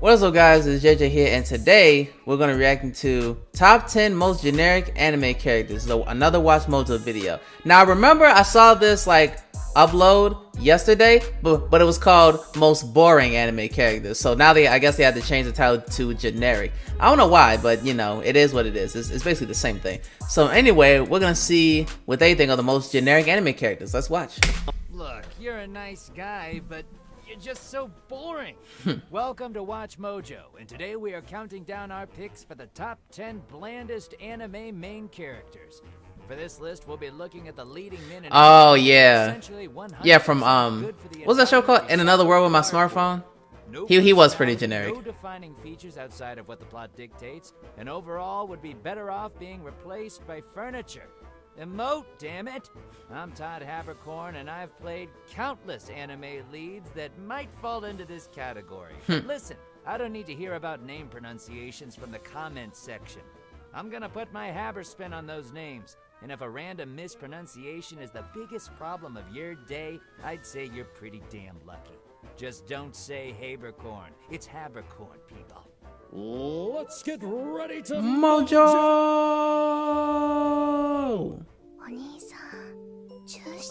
What is up, guys? It's JJ here, and today we're going to react to top 10 most generic anime characters. So another Watchmojo video. Now, remember I saw this like upload yesterday, but it was called most boring anime characters. So now I guess they had to change the title to generic. I don't know why, but you know, it is what it is. It's basically the same thing. So anyway, we're gonna see what they think of the most generic anime characters. Let's watch. Look, you're a nice guy, but you're just so boring. Welcome to Watchmojo, and today we are counting down our picks for the top 10 blandest anime main characters. For this list, we'll be looking at the leading men. Oh yeah, yeah. From what was that show called? In Another World with My Smartphone. He was pretty generic. No defining features outside of what the plot dictates, and overall would be better off being replaced by furniture. Emote, damn it! I'm Todd Habercorn, and I've played countless anime leads that might fall into this category. But listen, I don't need to hear about name pronunciations from the comments section. I'm gonna put my Haber spin on those names, and if a random mispronunciation is the biggest problem of your day, I'd say you're pretty damn lucky. Just don't say Habercorn. It's Habercorn, people. Let's get ready to Mojo!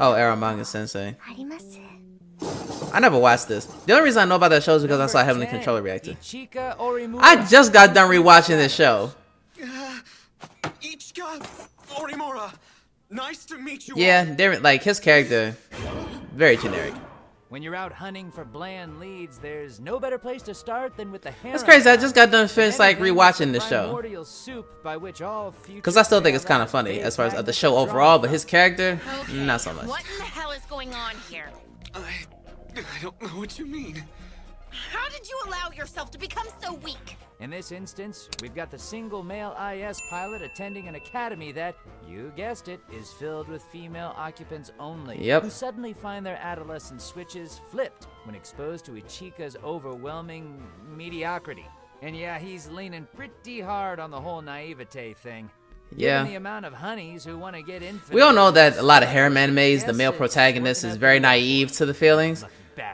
Oh, Aramanga Sensei. I never watched this. The only reason I know about that show is because I saw Heavenly Controller reacting. I just got done rewatching this show. Ichika Orimura. Nice to meet you. Yeah, they're like his character, very generic. When you're out hunting for bland leads, there's no better place to start than with the harem. That's crazy. I just got done finished like rewatching the show. Because I still think it's kind of funny as far as the show overall, but his character, not so much. What in the hell is going on here? I don't know what you mean. How did you allow yourself to become so weak? In this instance, we've got the single male IS pilot attending an academy that, you guessed it, is filled with female occupants only. Yep. Who suddenly find their adolescent switches flipped when exposed to Ichika's overwhelming mediocrity. And yeah, he's leaning pretty hard on the whole naivete thing. Yeah. Given the amount of honeys who want to get infinite, We all know that a lot of harem animes, the male protagonist is very naive to the feelings.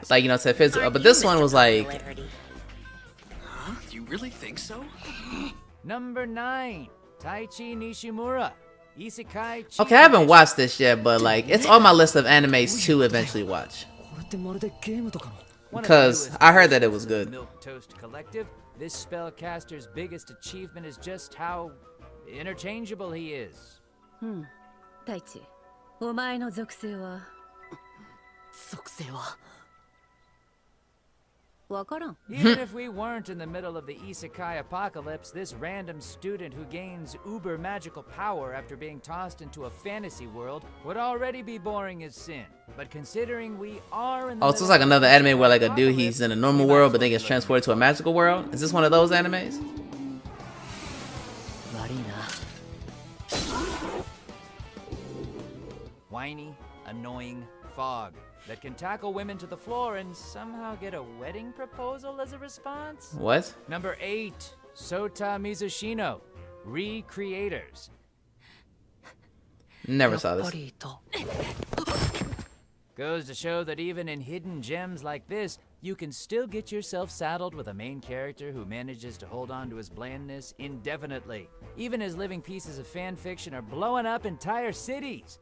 Like, you know, to physical. But this one was like... Huh? You really think so? Number 9, Taichi Nishimura. Isekai. Okay, I haven't watched this yet, but like, it's on my list of animes to eventually watch. Because I heard that it was good. Milk Toast Collective. This spellcaster's biggest achievement is just how interchangeable he is. Taichi, お前の属性はわからん。 Even if we weren't in the middle of the isekai apocalypse, this random student who gains uber magical power after being tossed into a fantasy world would already be boring as sin. But considering we are in the Oh, so it's like another anime where like a dude, he's in a normal world, but then gets transported to a magical world? Is this one of those animes? Whiny, annoying fog that can tackle women to the floor and somehow get a wedding proposal as a response? What? Number 8, Sota Mizushino, Recreators. Never saw this. Goes to show that even in hidden gems like this, you can still get yourself saddled with a main character who manages to hold on to his blandness indefinitely. Even his living pieces of fan fiction are blowing up entire cities.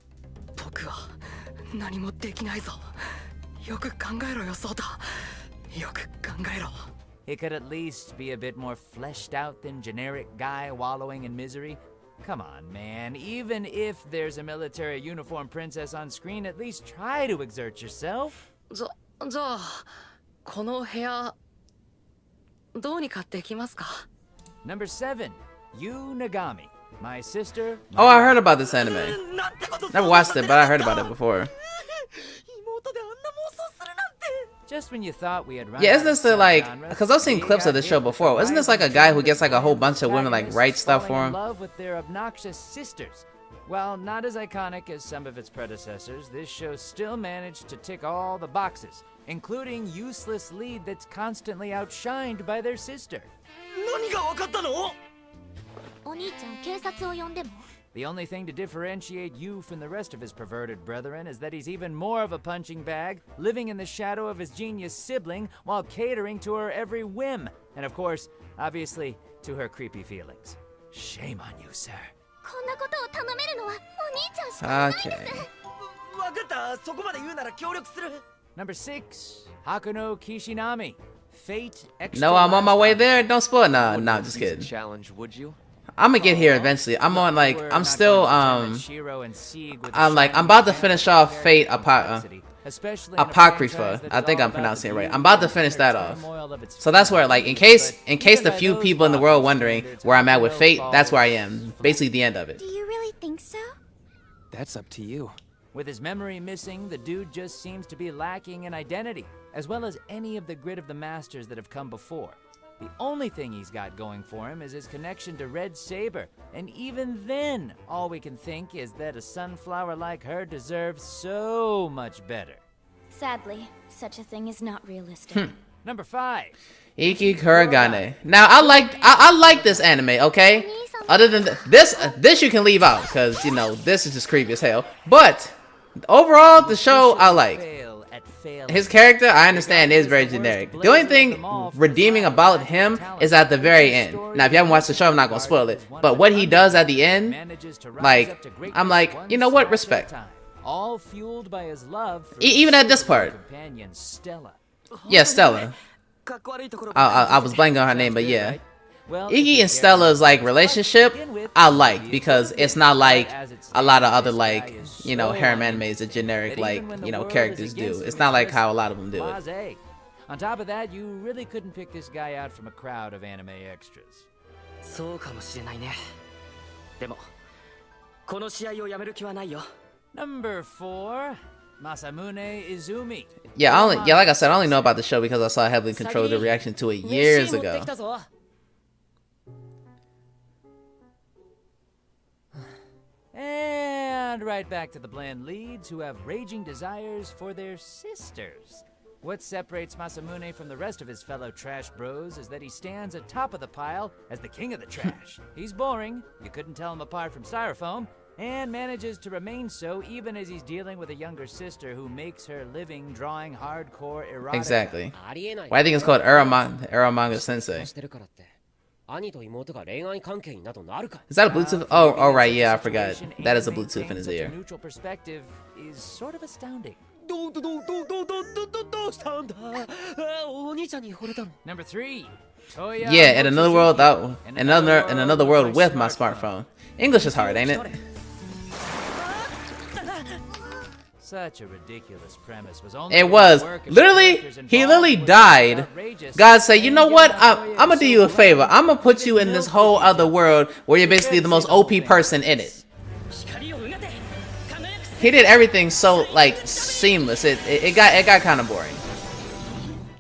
He could at least be a bit more fleshed out than generic guy wallowing in misery. Come on, man. Even if there's a military uniform princess on screen, at least try to exert yourself. Number 7, Yu Nagami. My sister. Oh, I heard about this anime. Never watched it, but I heard about it before. Just when you thought we had run Yeah, out isn't this of the like, subgenres, because I've seen we clips of got this show hit before. with Isn't this like a rising guy who gets like a whole bunch of women like protagonists write stuff for falling in him? love with their obnoxious sisters. While not as iconic as some of its predecessors, this show still managed to tick all the boxes, including useless lead that's constantly outshined by their sister. The only thing to differentiate you from the rest of his perverted brethren is that he's even more of a punching bag, living in the shadow of his genius sibling while catering to her every whim. And of course, obviously, to her creepy feelings. Shame on you, sir. こんなことを頼めるのはお兄ちゃんしかいないんです。 Okay. わかった、そこまで言うなら協力する。 Number 6, Hakuno Kishinami. Fate Extra. No, I'm on my way Lifetime. there. Don't spoil. Nah, Wouldn't I'm want just to use a kidding. Challenge, would you? I'm gonna get here eventually. I'm on like We're I'm not still going to determine Shiro and Sieg with I'm like shining I'm about to example finish of off Fate complexity, especially in a Apocrypha. franchise that's I think all I'm about pronouncing it the right. beauty I'm about to and finish inner that off. turmoil of its So that's where like in case But the even by few those people in the world lofty wondering standards, where I'm at with Hakuno Fate, that's where I falls am. flat. Basically the end of it. Do you really think so? That's up to you. With his memory missing, the dude just seems to be lacking in identity, as well as any of the grit of the masters that have come before. The only thing he's got going for him is his connection to Red Saber, and even then, all we can think is that a sunflower like her deserves so much better. Sadly, such a thing is not realistic. Number 5. Iki Kuragane. Now I like this anime, okay? Other than this you can leave out because you know this is just creepy as hell. But overall, the show I like. Fail at failing. His character, I understand, is very generic. The only thing redeeming about him is at the very end. Now, if you haven't watched the show, I'm not gonna spoil it. But what he does at the end, Manages to rise like, up to greatness I'm like, one you know what? step at a Respect. time, all fueled by his love for Even his at this part. companion Stella. yeah, Stella. かっこ悪いところ I was blanking on her name, but yeah. Well, Iggy and Stella's like relationship, I like because it's not like a lot of other like you know harem animes that generic like you know characters do. It's not like how a lot of them do it. Blase. On top of that, you really couldn't pick this guy out from a crowd of anime extras. そうかもしれないね。でもこの試合をやめる気はないよ。 Number 4, Masamune Izumi. Yeah, like I said, I only know about the show because I saw Heavily Controlled the reaction to it years ago. And right back to the bland leads who have raging desires for their sisters. What separates Masamune from the rest of his fellow trash bros is that he stands atop of the pile as the king of the trash. He's boring, you couldn't tell him apart from styrofoam, and manages to remain so even as he's dealing with a younger sister who makes her living drawing hardcore erotica. Exactly. ありえない。 Why I think it's called Eromanga Sensei. してるからって兄と妹が恋愛関係になどなるか。 Is that a Bluetooth? Oh, all right, yeah, I forgot. That is a Bluetooth in his ear. Neutral perspective is sort of astounding. どうしたんだ。お兄ちゃんに惚れたの。 Number 3. Toya Yeah, in another world, Mochizuki. in another world with my smartphone. English is hard, ain't it? Such a ridiculous premise was only It was. gonna work if the Literally, characters he involved literally were died. outrageous. God said, you And know what? given I'm Toya gonna is do so you a favor. lovely, I'm gonna put you in this milk whole each other other. world where you're basically the most OP person in it. 光をうがて輝く He did everything so like seamless. It got kind of boring.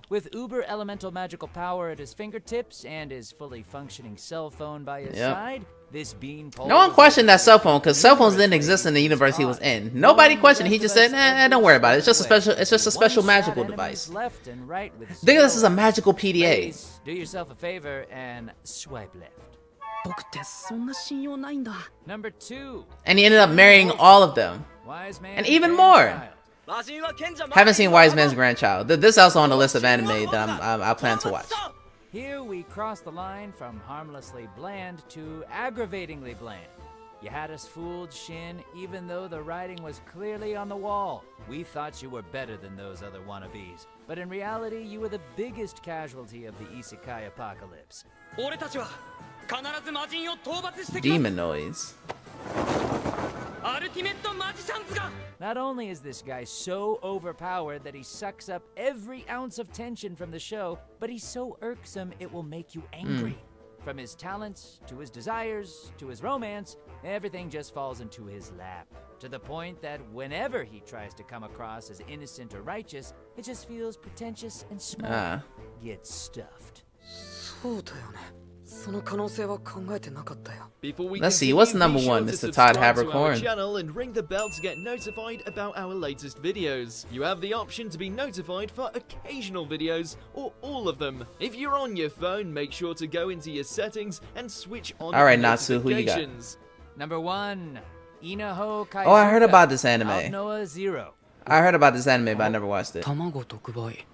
With uber elemental magical power at his fingertips and his fully functioning cell phone by his Yep. side, this beanpole. No one questioned that cell phone because cell phones didn't exist in the universe he was in. Nobody questioned. He just said, "Nah, don't worry about it. It's just a special. It's just a special magical device." Left and right with Think of this as a zero. magical PDA. Please, do yourself a favor and swipe left. 僕ってそんな信用ないんだ。 Number 2. And he ended up marrying all of them. Wise man And even more. grandchild. 魔人は賢者 Haven't seen Wise Man's Grandchild. This is also on the list of anime that I plan to watch. Here we cross the line from harmlessly bland to aggravatingly bland. You had us fooled, Shin, even though the writing was clearly on the wall. We thought you were better than those other wannabes. But in reality, you were the biggest casualty of the isekai apocalypse. 俺たちは必ず魔人を討伐してきます。 Demon noise. アルティメットマジシャンズが Not only is this guy so overpowered that he sucks up every ounce of tension from the show, but he's so irksome it will make you angry. From his talents, to his desires, to his romance, everything just falls into his lap. To the point that whenever he tries to come across as innocent or righteous, it just feels pretentious and small. Ah. Gets stuffed. そうだよね。その可能性は考えてなかったよ。 Before we Let's see, continue, what's be number sure one, to Mr. Todd subscribe to our Habercorn? channel and ring the bell to get notified about our latest videos. You have the option to be notified for occasional videos or all of them. If you're on your phone, make sure to go into your settings and switch on All right, Natsu, who you got? notifications. Number 1, Inaho Kaizuka. Oh, I heard about this anime. Outnoa Zero. I heard about this anime, but I never watched it. 卵特売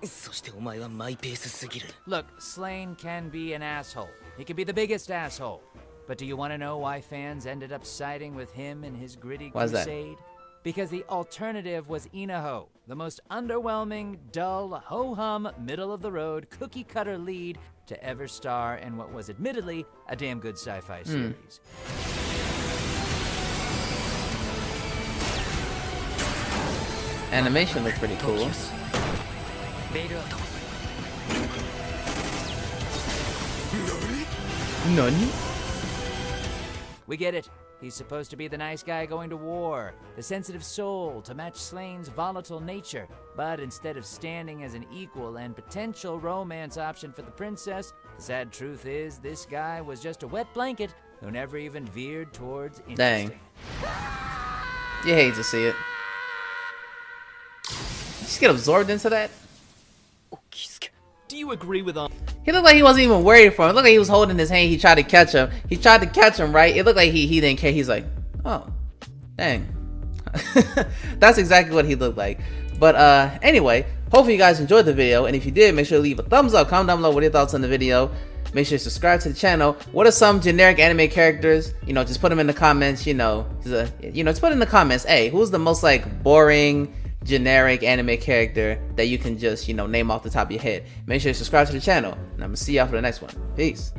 そしてお前はマイペースすぎる Look, Slane can be an asshole. He can be the biggest asshole. But do you want to know why fans ended up siding with him in his gritty Why's that? crusade? Because the alternative was Inaho, the most underwhelming, dull, ho-hum, middle-of-the-road, cookie-cutter lead to ever star in what was admittedly a damn good sci-fi series. Animation looks pretty cool. ベイルアウト Nani? We get it. He's supposed to be the nice guy going to war, the sensitive soul to match Slane's volatile nature. But instead of standing as an equal and potential romance option for the princess, the sad truth is this guy was just a wet blanket who never even veered towards interesting. Dang. You hate to see it. Just get absorbed into that. お気づけ Do you agree with our He looked like he wasn't even worried for him. It looked like he was holding his hand. He tried to catch him. He tried to catch him, right? It looked like he didn't care. He's like, oh, dang. That's exactly what he looked like. But anyway, hopefully you guys enjoyed the video. And if you did, make sure to leave a thumbs up. Comment down below what your thoughts on the video. Make sure to subscribe to the channel. What are some generic anime characters? You know, just put them in the comments. Just put in the comments. Hey, who's the most like boring generic anime character that you can just name off the top of your head? Make sure to subscribe to the channel, and I'm gonna see y'all for the next one. Peace.